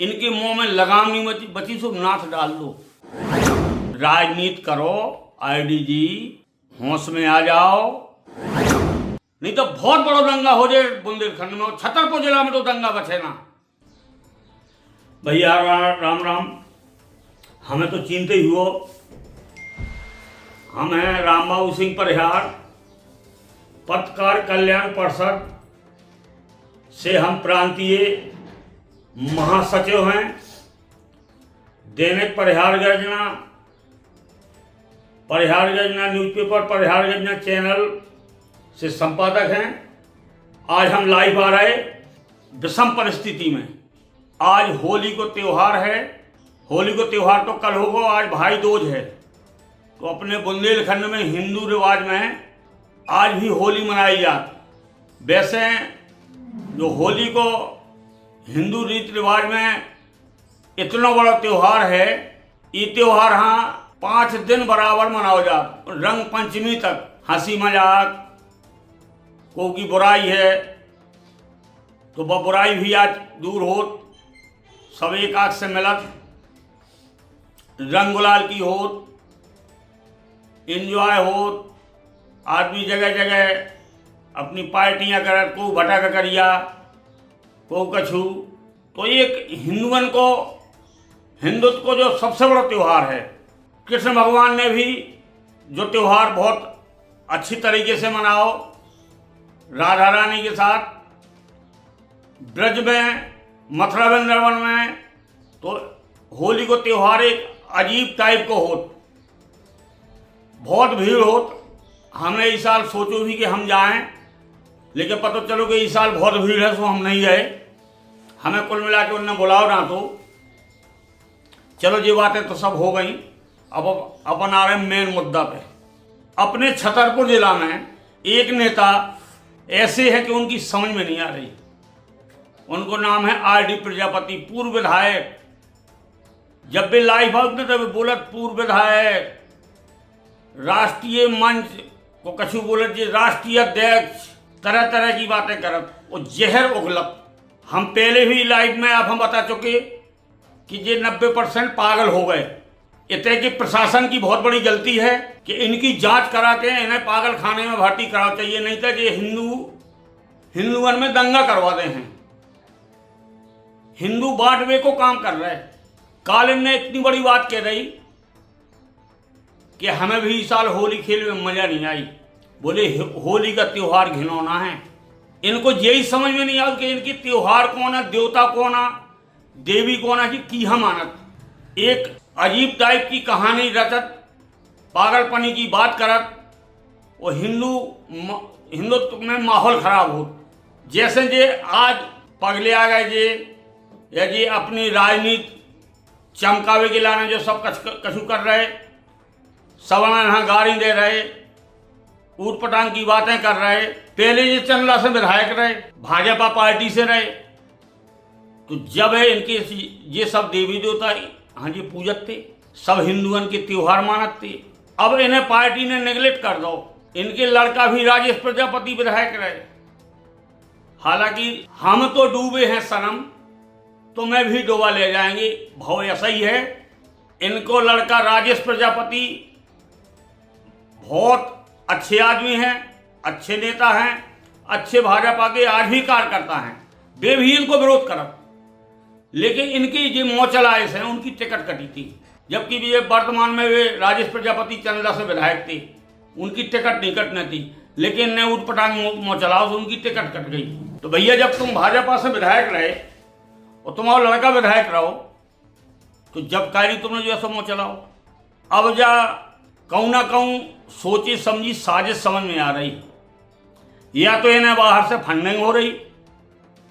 इनके मुंह में लगाम नहीं बची सो नाथ डाल दो। राजनीति करो आईडीजी, होश में आ जाओ, नहीं तो बहुत बड़ा दंगा हो जाए बुंदेलखंड में। छतरपुर जिला में तो दंगा बचे ना। भैया राम राम, हमें तो चिंते ही हो। हम हैं रामबाबू सिंह परिहार, पत्रकार कल्याण परिषद से हम प्रांतीय महासचिव हैं। दैनिक परिहार गर्जना न्यूज़पेपर, परिहार गर्जना चैनल से संपादक हैं। आज हम लाइव आ रहे विषम परिस्थिति में। आज होली को त्यौहार है। होली को त्यौहार तो कल होगा, आज भाई दूज है। तो अपने बुंदेलखंड में हिंदू रिवाज में आज भी होली मनाई जाती। वैसे जो होली को हिंदू रीति रिवाज में इतना बड़ा त्यौहार है, ये त्यौहार हाँ 5 दिन बराबर मनाओ जाता। रंग पंचमी तक हंसी मजाक, को की बुराई है तो वह बुराई भी आज दूर हो, सब एक आग से मिलत, रंग गुलाल की होत, इंजॉय होत। आदमी जगह जगह अपनी पार्टियां करत, को भटक करिया, को कछु। तो एक हिंदुत्व को जो सबसे बड़ा त्यौहार है, कृष्ण भगवान ने भी जो त्यौहार बहुत अच्छी तरीके से मनाओ राधा रानी के साथ ब्रज में, मथुरा वृंदावन में। तो होली को त्यौहार एक अजीब टाइप को होत, बहुत भीड़ होत। हमने इस साल सोचो भी कि हम जाएं, लेकिन पता चलो कि इस साल बहुत भीड़ है, सो हम नहीं गए। हमें कुल मिला के उन्होंने बुलाओ ना। तो चलो ये बातें तो सब हो गई। अब अपन आ रहे हैं मेन मुद्दा पे। अपने छतरपुर जिला में एक नेता ऐसे है कि उनकी समझ में नहीं आ रही। उनको नाम है आरडी प्रजापति, पूर्व विधायक। जब भी लाइव आउट ने तब बोलत पूर्व विधायक, राष्ट्रीय मंच को कछु बोलत जी राष्ट्रीय अध्यक्ष, तरह तरह की बातें करत। वो जहर उगलत। हम पहले भी लाइव में आप हम बता चुके कि ये 90% पागल हो गए। इतने कि प्रशासन की बहुत बड़ी गलती है कि इनकी जांच करा के इन्हें पागल खाने में भर्ती कराना चाहिए, नहीं तो ये हिंदुओं में दंगा करवाते हैं। हिंदू बांटवे को काम कर रहे हैं। कालिन ने इतनी बड़ी बात कह रही कि हमें भी इस साल होली खेल में मजा नहीं आई। बोले होली का त्योहार घिनौना है। इनको यही समझ में नहीं आया कि इनकी त्योहार कौन है, देवता कौन है, देवी कौन है की हम मानत। एक अजीब टाइप की कहानी रचत, पागलपनी की बात करत, वो हिंदुत्व में माहौल खराब हो। जैसे जे आज पगले आ गए जे, या जी अपनी राजनीति चमकावे के लाने जो सब कछु कर रहे, सब यहाँ गाड़ी दे रहे, ऊट पटांग की बातें कर रहे। पहले ये चंदला से विधायक रहे, भाजपा पार्टी से रहे। तो जब है इनके ये सब देवी देवता हाँ जी पूजत थे, सब हिंदुओं के त्योहार मानत थे। अब इन्हें पार्टी ने नेगलेक्ट कर दो। इनके लड़का भी राजेश प्रजापति विधायक रहे। हालांकि हम तो डूबे हैं सनम, तो मैं भी डूबा ले जाएंगे, भाव ऐसा ही है। इनको लड़का राजेश प्रजापति बहुत अच्छे आदमी हैं, अच्छे नेता हैं, अच्छे भाजपा के आज भी कार्यकर्ता हैं। वे भी इनको विरोध करत, लेकिन इनकी जो मौचलाए हैं उनकी टिकट कटी थी। जबकि ये वर्तमान में वे राजेश प्रजापति चंदला से विधायक थे, उनकी टिकट नहीं कटनी थी, लेकिन ने ऊट पटांग मौचलाओ से उनकी टिकट कट गई। तो भैया जब तुम भाजपा से विधायक रहे और तुम्हारा लड़का विधायक रहो, तो जब कारी तुमने जो ऐसा मौचलाओ। अब जा कहूँ ना कहूँ सोची समझी साजिश समझ में आ रही। या तो इन्हें बाहर से फंडिंग हो रही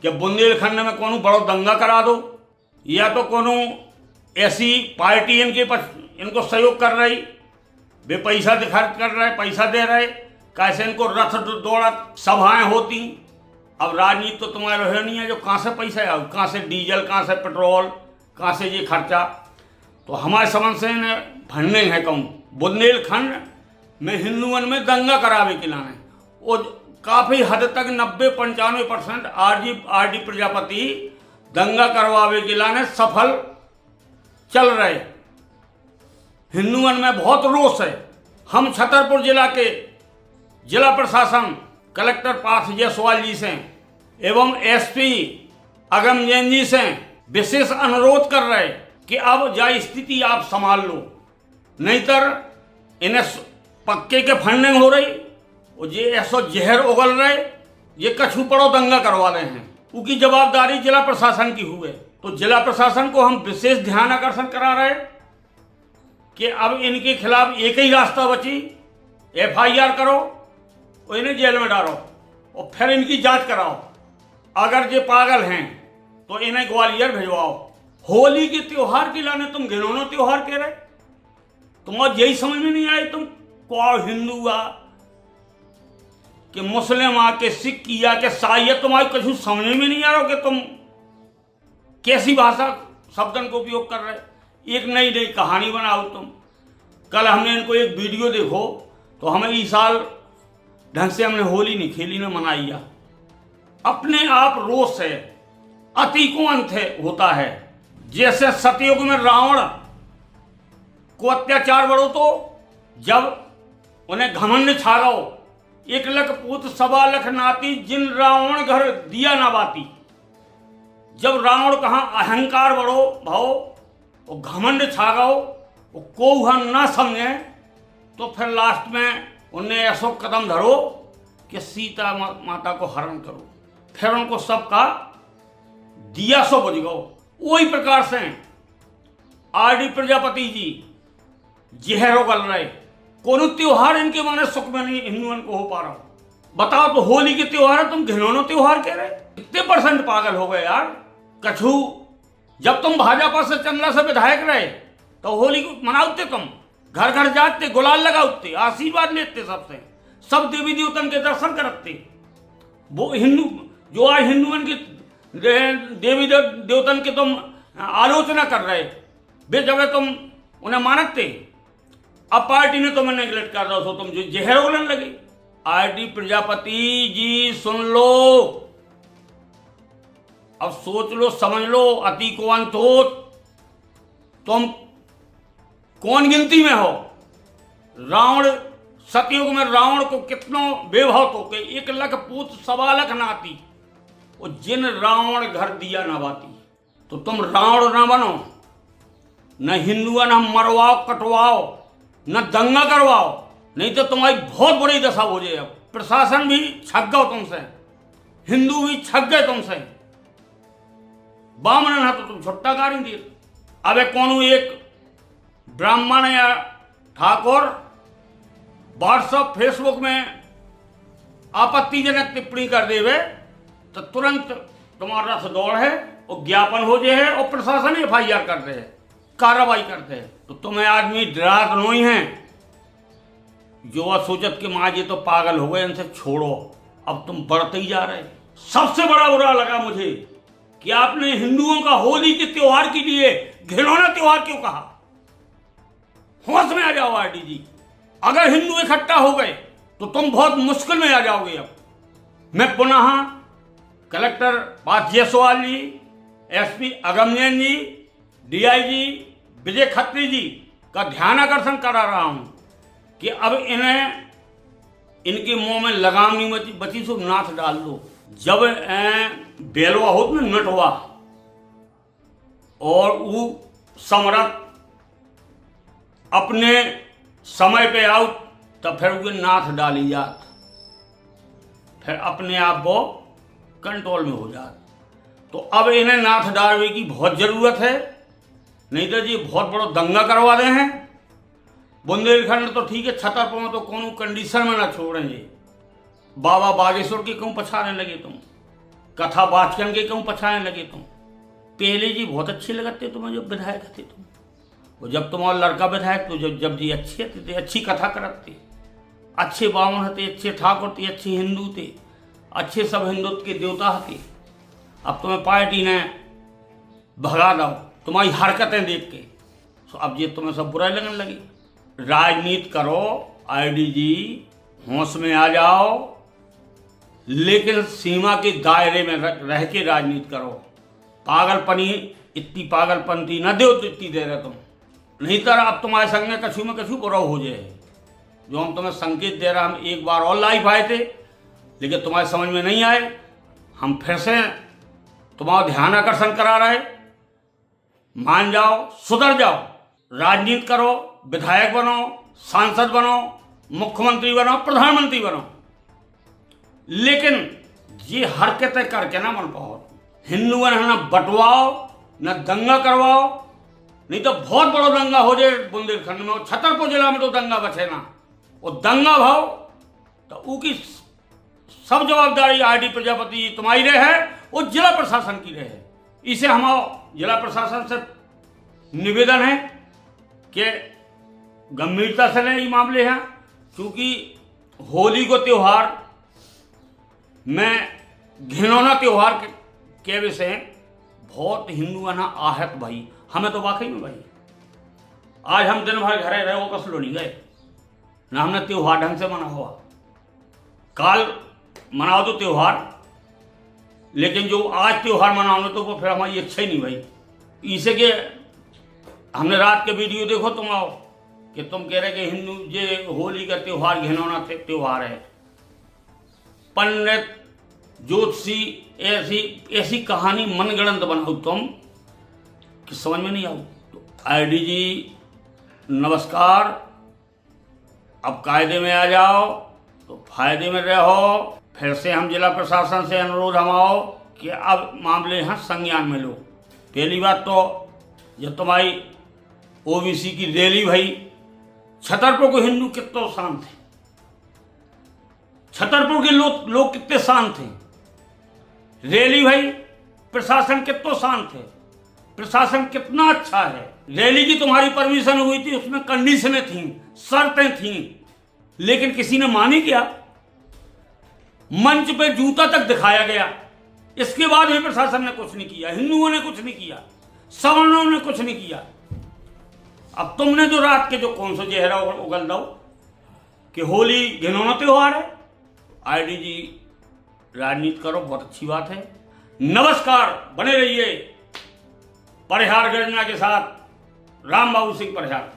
कि बुंदेलखंड में कोनो बड़ो दंगा करा दो, या तो कोनो ऐसी पार्टी इनको सहयोग कर रही, वे पैसा खर्च कर रहे, पैसा दे रहे, कैसे इनको रथ दौड़त सभाएं होती। अब राजनीति तो तुम्हारे रहे नहीं है जो कहाँ से पैसा है, कहाँ से डीजल, कहाँ से पेट्रोल, कहाँ से ये खर्चा। तो हमारे समझ से फंडिंग है। कहूँ बुंदेलखंड में हिंदुओं में दंगा करावे के लाने वो काफ़ी हद तक 90-95% आरडी प्रजापति दंगा करवावे के लाने सफल चल रहे। हिंदुओं में बहुत रोष है। हम छतरपुर जिला के जिला प्रशासन कलेक्टर पार्थ जायसवाल जी से एवं एसपी अगम जैन जी से विशेष अनुरोध कर रहे कि अब जा स्थिति आप संभाल लो, नहीं तर इन्हें पक्के के फंडिंग हो रही और ये ऐसा जहर उगल रहे, ये कछु पड़ो दंगा करवा रहे हैं। उनकी जवाबदारी जिला प्रशासन की हुए, तो जिला प्रशासन को हम विशेष ध्यान आकर्षण करा रहे कि अब इनके खिलाफ एक ही रास्ता बची, FIR करो और इन्हें जेल में डालो और फिर इनकी जांच कराओ। अगर ये पागल हैं तो इन्हें ग्वालियर भिजवाओ। होली के त्योहार के लाने तुम घिनौना त्योहार कह रहे, तुम आज यही समझ में नहीं आए तुम को हिंदू आ कि मुस्लिम आ के सिख किया के ईसाई, तुम्हारी कुछ समझ में नहीं आ रहा कि तुम कैसी भाषा शब्दन को उपयोग कर रहे। एक नई नई कहानी बनाओ तुम। कल हमने इनको एक वीडियो देखो तो हमें इस साल ढंग से हमने होली नहीं खेली न मनाई। अपने आप रोष है, अति को अंत होता है। जैसे सतयुग में रावण को अत्याचार बढ़ो तो जब उन्हें घमंड छा गओ, 1 लख पूत 1.25 लाख नाती जिन रावण घर दिया ना बाती। जब रावण कहाँ अहंकार बढ़ो भाव और घमंड छा गओ वो को ना समझे, तो फिर लास्ट में उन्हें ऐसा कदम धरो कि सीता माता को हरण करो, फिर उनको सबका दिया सो बुझ गओ। वही प्रकार से RD प्रजापति जी जहर उगल रहे। कोनो त्योहार इनके माने सुख में नहीं हिंदुओं को हो पा रहा। बताओ तो होली के त्योहार तुम घिनौना त्योहार कह रहे, कितने % पागल हो गए यार। कछु जब तुम भाजपा से चंदला से विधायक रहे तो होली को मनाते, तुम घर घर जाते, गुलाल लगाते, आशीर्वाद लेते सबसे, सब देवी देवतन के दर्शन करते। वो हिंदू जो आज हिंदुओं के देवी देवतन के तुम आलोचना कर रहे, वे जगह तुम उन्हें मानते। अब पार्टी ने तुम्हें नेगलेक्ट कर दो, तुम जो जहर उगलने लगे। RD प्रजापति जी सुन लो, अब सोच लो, समझ लो, अति को अंत हो। तुम कौन गिनती में हो? रावण सतयुग में रावण को कितनो बेभाव तो के 1 लख पूत 1.25 लाख नाती और जिन रावण घर दिया ना बाती। तो तुम रावण ना बनो, न हिंदुआ न मरवाओ कटवाओ, न दंगा करवाओ, नहीं तो तुम्हारी बहुत बुरी दशा हो जाए। अब प्रशासन भी छक गए तुमसे, हिंदू भी छक गए तुमसे। बामन है तो तुम छुट्टा कारी दिए। अब कौन एक ब्राह्मण या ठाकुर व्हाट्सएप फेसबुक में आपत्तिजनक टिप्पणी कर देवे तो तुरंत तुम्हारा रस दौड़ है और ज्ञापन हो जाए है और प्रशासन FIR करते हैं, कार्रवाई करते हैं। तो तुम्हें आदमी डरात नहीं है जो सोचत के माँ जी तो पागल हो गए, इनसे छोड़ो, अब तुम बढ़ते ही जा रहे। सबसे बड़ा बुरा लगा मुझे कि आपने हिंदुओं का होली के त्योहार के लिए घिनौना त्योहार क्यों कहा। होश में आ जाओ RD जी। अगर हिंदू इकट्ठा हो गए तो तुम बहुत मुश्किल में आ जाओगे। अब मैं पुनः कलेक्टर पार्थ जायसवाल जी, SP अगम जैन जी, DIG विजय खत्री जी का ध्यान आकर्षण करा रहा हूं कि अब इन्हें इनके मुंह में लगाम नहीं बची सो नाथ डाल दो। जब बेलवा हो तो नटवा और वो सम्राट अपने समय पे आओ तब फिर वो नाथ डाली जात, फिर अपने आप वो कंट्रोल में हो जात। तो अब इन्हें नाथ डालने की बहुत जरूरत है, नहीं तो जी बहुत बड़ा दंगा करवा रहे हैं। बुंदेलखंड तो ठीक है, छतरपुर में तो कोनो कंडीशन में ना छोड़ेंगे। बाबा बागेश्वर के क्यों पछाने लगे तुम, कथा बाचकन के क्यों पछाने लगे तुम। पहले जी बहुत अच्छे लगते तुम्हें जब विधायक थे तुम, और जब तुम्हारा लड़का विधायक तो जब जी अच्छे थे, अच्छी कथा करते, अच्छे बावन थे, अच्छे ठाकुर थे, अच्छे हिंदू थे, अच्छे सब हिंदुत्व के देवता थे। अब तुम्हें पार्टी ने भगा दो तुम्हारी हरकतें देख के, तो अब ये तुम्हें सब बुरा लगने लगी। राजनीति करो RD जी, होश में आ जाओ, लेकिन सीमा के दायरे में रह के राजनीति करो। पागलपनी इतनी पागलपंती न दो तो इतनी दे रहे तुम, नहीं तो अब तुम्हारे संग में कछु बुरा हो जाए। जो हम तुम्हें संकेत दे रहे, हम एक बार और लाइव आए थे लेकिन तुम्हारे समझ में नहीं आए, हम फिर से तुम्हारा ध्यान आकर्षण करा रहे। मान जाओ, सुधर जाओ, राजनीति करो, विधायक बनो, सांसद बनो, मुख्यमंत्री बनो, प्रधानमंत्री बनो, लेकिन ये हरकतें करके ना मन पाओ। हिंदुओं ने न बंटवाओ न दंगा करवाओ, नहीं तो बहुत बड़ा दंगा हो जाए बुंदेलखंड में, छतरपुर जिला में तो दंगा बचे ना। वो दंगा भाव तो उसकी सब जवाबदारी आरडी प्रजापति तुम्हारी रहे और जिला प्रशासन की रहे। इसे हमारा जिला प्रशासन से निवेदन है कि गंभीरता से लें ये मामले हैं, क्योंकि होली को त्योहार में घिनौना त्योहार के विषय बहुत हिंदू है ना आहत भाई। हमें तो वाकई में भाई आज हम दिन भर घरे रहे, वो कसलो नहीं गए ना, हमने त्योहार ढंग से मना हुआ। काल मनाओ तो त्योहार, लेकिन जो आज त्योहार मनाओ तो वो फिर हमारी इच्छा ही नहीं भाई। इसे के हमने रात के वीडियो देखो तुम आओ कि तुम कह रहे कि हिंदू ये होली का त्योहार घिनौना त्योहार है। पंडित ज्योतिषी ऐसी कहानी मनगढ़ंत बनाओ तुम कि समझ में नहीं आओ। तो आरडी जी नमस्कार, अब कायदे में आ जाओ तो फायदे में रहो। फिर से हम जिला प्रशासन से अनुरोध हम आओ कि अब मामले हैं संज्ञान में लो। पहली बात तो ये तुम्हारी ओबीसी की रैली भाई, छतरपुर के हिंदू कितने शांत थे, छतरपुर के लोग कितने शांत थे। रैली भाई प्रशासन कितना शांत है, प्रशासन कितना अच्छा है। रैली की तुम्हारी परमिशन हुई थी, उसमें कंडीशनें थी, शर्तें थी, लेकिन किसी ने मानी क्या? मंच पे जूता तक दिखाया गया, इसके बाद भी प्रशासन ने कुछ नहीं किया, हिंदुओं ने कुछ नहीं किया, सवर्णों ने कुछ नहीं किया। अब तुमने जो रात के जो कौन सा जहरा उगल दो कि होली घिनौना त्योहार है। आरडी जी राजनीति करो, बहुत अच्छी बात है। नमस्कार, बने रहिए परिहार गर्जना के साथ। राम बाबू सिंह परिहार।